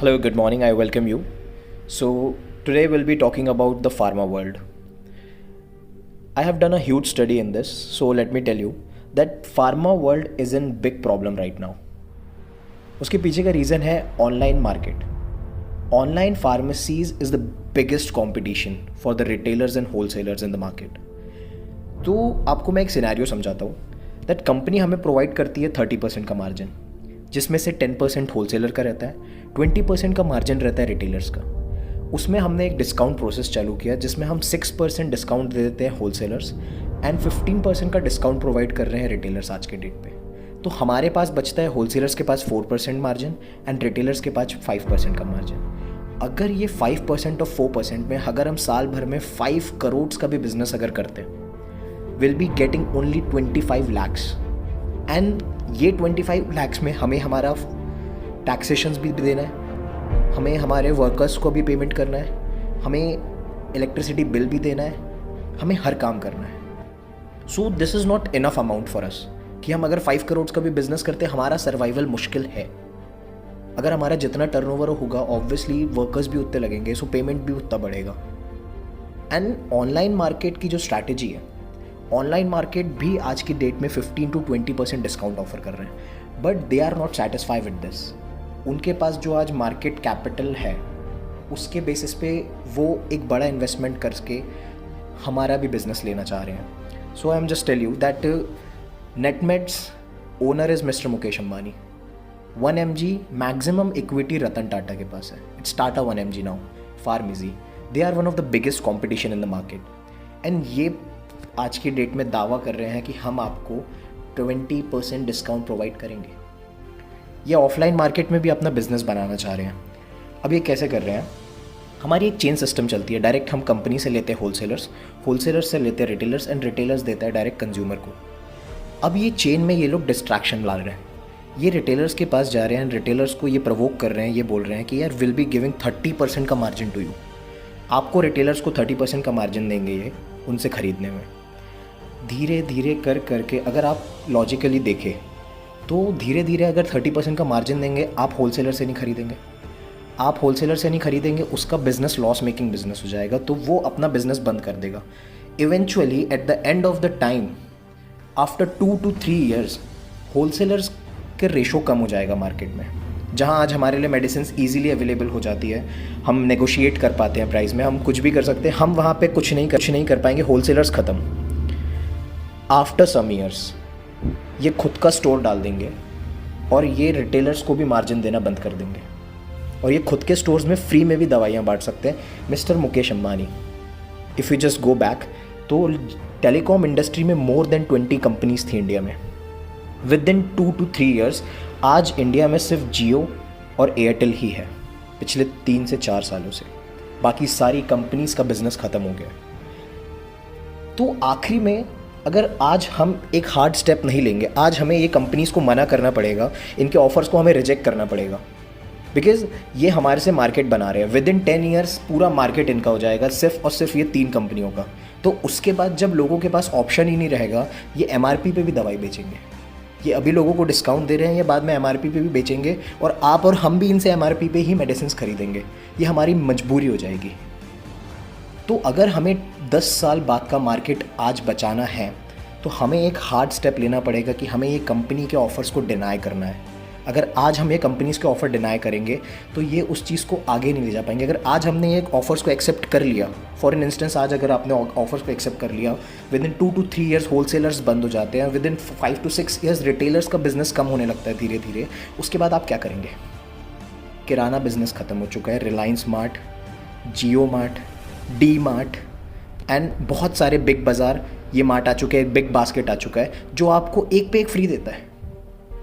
Hello, good morning. I welcome you. So, today we'll be talking about the pharma world. I have done a huge study in this, so let me tell you that pharma world is in big problem right now. उसके पीछे का reason है online market. Online pharmacies is the biggest competition for the retailers and wholesalers in the market. तो आपको मैं एक scenario समझाता हूँ दैट कंपनी हमें प्रोवाइड करती है 30% का मार्जिन, जिसमें से 10% होलसेलर का रहता है, 20% का मार्जिन रहता है रिटेलर्स का. उसमें हमने एक डिस्काउंट प्रोसेस चालू किया जिसमें हम 6% डिस्काउंट दे देते हैं होलसेलर्स एंड 15% का डिस्काउंट प्रोवाइड कर रहे हैं रिटेलर्स आज के डेट पे. तो हमारे पास बचता है होलसेलर्स के पास 4% मार्जिन एंड रिटेलर्स के पास 5% का मार्जिन. अगर ये 5% और 4% में अगर हम साल भर में 5 करोड़ का भी बिजनेस अगर करते हैं, will be getting only 25 lakhs. And ये 25 lakhs में हमें हमारा टैक्सेशंस भी देना है, हमें हमारे वर्कर्स को भी पेमेंट करना है, हमें इलेक्ट्रिसिटी बिल भी देना है, हमें हर काम करना है. So this is not enough amount for us कि हम अगर 5 करोड़ का भी बिजनेस करते हैं, हमारा सर्वाइवल मुश्किल है. अगर हमारा जितना टर्नओवर होगा ऑब्वियसली वर्कर्स भी उतने लगेंगे, सो पेमेंट भी उतना बढ़ेगा. एंड ऑनलाइन मार्केट की जो स्ट्रैटेजी है, ऑनलाइन मार्केट भी आज की डेट में 15 to 20% डिस्काउंट ऑफर कर रहे हैं, but they are not satisfied with this. उनके पास जो आज मार्केट कैपिटल है उसके बेसिस पे वो एक बड़ा इन्वेस्टमेंट करके हमारा भी बिजनेस लेना चाह रहे हैं. So I am just tell you that Netmeds owner is mister Mukesh Ambani. 1 mg maximum equity Ratan Tata के पास है. It's Tata 1 mg now. Pharmacy they are one of the biggest competition in the market. And ये आज की डेट में दावा कर रहे हैं कि हम आपको 20% डिस्काउंट प्रोवाइड करेंगे. ये ऑफलाइन मार्केट में भी अपना बिजनेस बनाना चाह रहे हैं. अब ये कैसे कर रहे हैं? हमारी एक चेन सिस्टम चलती है. डायरेक्ट हम कंपनी से लेते हैं होलसेलर्स से लेते हैं रिटेलर्स एंड रिटेलर्स देता है डायरेक्ट कंज्यूमर को. अब ये चेन में ये लोग डिस्ट्रैक्शन ला रहे हैं. ये रिटेलर्स के पास जा रहे हैं, रिटेलर्स को ये प्रवोक कर रहे हैं, ये बोल रहे हैं कि यार विल बी गिविंग 30% का मार्जिन टू यू. आपको रिटेलर्स को 30% का मार्जिन देंगे ये उनसे ख़रीदने में. धीरे धीरे कर करके अगर आप लॉजिकली देखें तो धीरे धीरे अगर 30% का मार्जिन देंगे, आप होलसेलर से नहीं खरीदेंगे. आप होलसेलर से नहीं खरीदेंगे, उसका बिजनेस लॉस मेकिंग बिजनेस हो जाएगा, तो वो अपना बिजनेस बंद कर देगा. Eventually at the end of the time after 2 to 3 years wholesalers के रेशो कम हो जाएगा मार्केट में. जहाँ आज हमारे लिए मेडिसिन ईजिली अवेलेबल हो जाती है, हम नेगोशिएट कर पाते हैं प्राइस में, हम कुछ भी कर सकते हैं, हम वहाँ पे कुछ नहीं कर पाएंगे. होलसेलर्स ख़त्म. आफ्टर सम ईयर्स ये खुद का स्टोर डाल देंगे और ये रिटेलर्स को भी मार्जिन देना बंद कर देंगे और ये खुद के स्टोर्स में फ्री में भी दवाइयाँ बांट सकते हैं. Mister Mukesh Ambani, if you just go back, तो टेलीकॉम इंडस्ट्री में मोर देन 20 कंपनीज थी इंडिया में. विद इन 2 to 3 years आज इंडिया में सिर्फ जियो और एयरटेल ही है पिछले 3 से 4 सालों से. बाकी सारी कंपनीज का बिजनेस ख़त्म हो गया. तो आखिरी में अगर आज हम एक हार्ड स्टेप नहीं लेंगे, आज हमें ये कंपनीज़ को मना करना पड़ेगा, इनके ऑफर्स को हमें रिजेक्ट करना पड़ेगा, बिकॉज ये हमारे से मार्केट बना रहे हैं. विद इन 10 years पूरा मार्केट इनका हो जाएगा, सिर्फ और सिर्फ ये 3 कंपनियों का. तो उसके बाद जब लोगों के पास ऑप्शन ही नहीं रहेगा, ये MRP पे भी दवाई बेचेंगे. ये अभी लोगों को डिस्काउंट दे रहे हैं, ये बाद में MRP पे भी बेचेंगे और आप और हम भी इनसे MRP पे ही मेडिसिन खरीदेंगे. ये हमारी मजबूरी हो जाएगी. तो अगर हमें 10 साल बाद का मार्केट आज बचाना है तो हमें एक हार्ड स्टेप लेना पड़ेगा कि हमें ये कंपनी के ऑफ़र्स को डिनाई करना है. अगर आज हम ये कंपनीज़ के ऑफ़र डिनाई करेंगे तो ये उस चीज़ को आगे नहीं ले जा पाएंगे. अगर आज हमने ये ऑफ़र्स को एक्सेप्ट कर लिया, फॉर एन इंस्टेंस आज अगर आपने ऑफ़र्स को एक्सेप्ट कर लिया, with in 2 to 3 years wholesalers बंद हो जाते हैं, with in 5 to 6 years retailers का बिज़नेस कम होने लगता है धीरे धीरे. उसके बाद आप क्या करेंगे? किराना बिज़नेस ख़त्म हो चुका है. Reliance mart, Jio mart, D mart and बहुत सारे बिग बाज़ार, ये मार्ट आ चुके हैं, बिग बास्केट आ चुका है जो आपको एक पे एक फ्री देता है.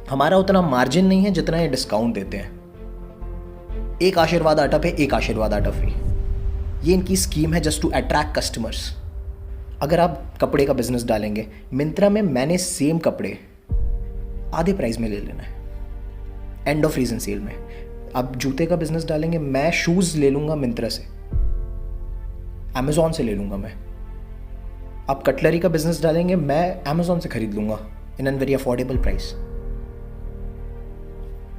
हमारा उतना मार्जिन नहीं है जितना ये डिस्काउंट देते हैं. एक आशीर्वाद आटा पे एक आशीर्वाद आटा फ्री, ये इनकी स्कीम है जस्ट टू अट्रैक्ट कस्टमर्स. अगर आप कपड़े का बिजनेस डालेंगे, मिंत्रा में मैंने सेम कपड़े आधे प्राइस में ले लेना है एंड ऑफ रीजन सेल में. आप जूते का बिजनेस डालेंगे, मैं शूज़ ले लूँगा मिंत्रा से, अमेज़ॉन से ले लूँगा मैं. आप कटलरी का बिजनेस डालेंगे, मैं अमेज़ॉन से खरीद लूँगा in an very affordable price.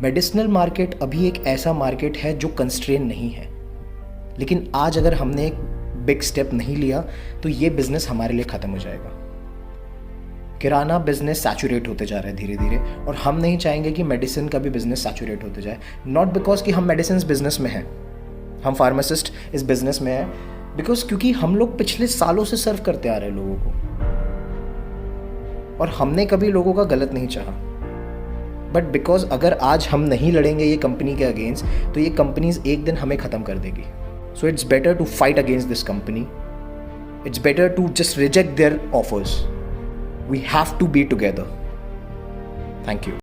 Medicinal market अभी एक ऐसा मार्केट है जो कंस्ट्रेन नहीं है, लेकिन आज अगर हमने एक बिग स्टेप नहीं लिया तो ये बिजनेस हमारे लिए ख़त्म हो जाएगा। किराना बिजनेस सैचुरेट होते जा रहा है धीरे धीरे, और हम नहीं चाहेंगे कि मेडिसिन का भी बिजनेस सैचुरेट होते जाए। नॉट बिकॉज कि हम मेडिसिन बिजनेस में हैं, हम फार्मासिस्ट इस बिजनेस में हैं, बिकॉज क्योंकि हम लोग पिछले सालों से सर्व करते आ रहे हैं लोगों को, और हमने कभी लोगों का गलत नहीं चाहा। बट बिकॉज अगर आज हम नहीं लड़ेंगे ये कंपनी के अगेंस्ट, तो ये कंपनीज एक दिन हमें ख़त्म कर देगी। So it's better to fight against this company, it's better to just reject their offers. We have to be together. Thank you.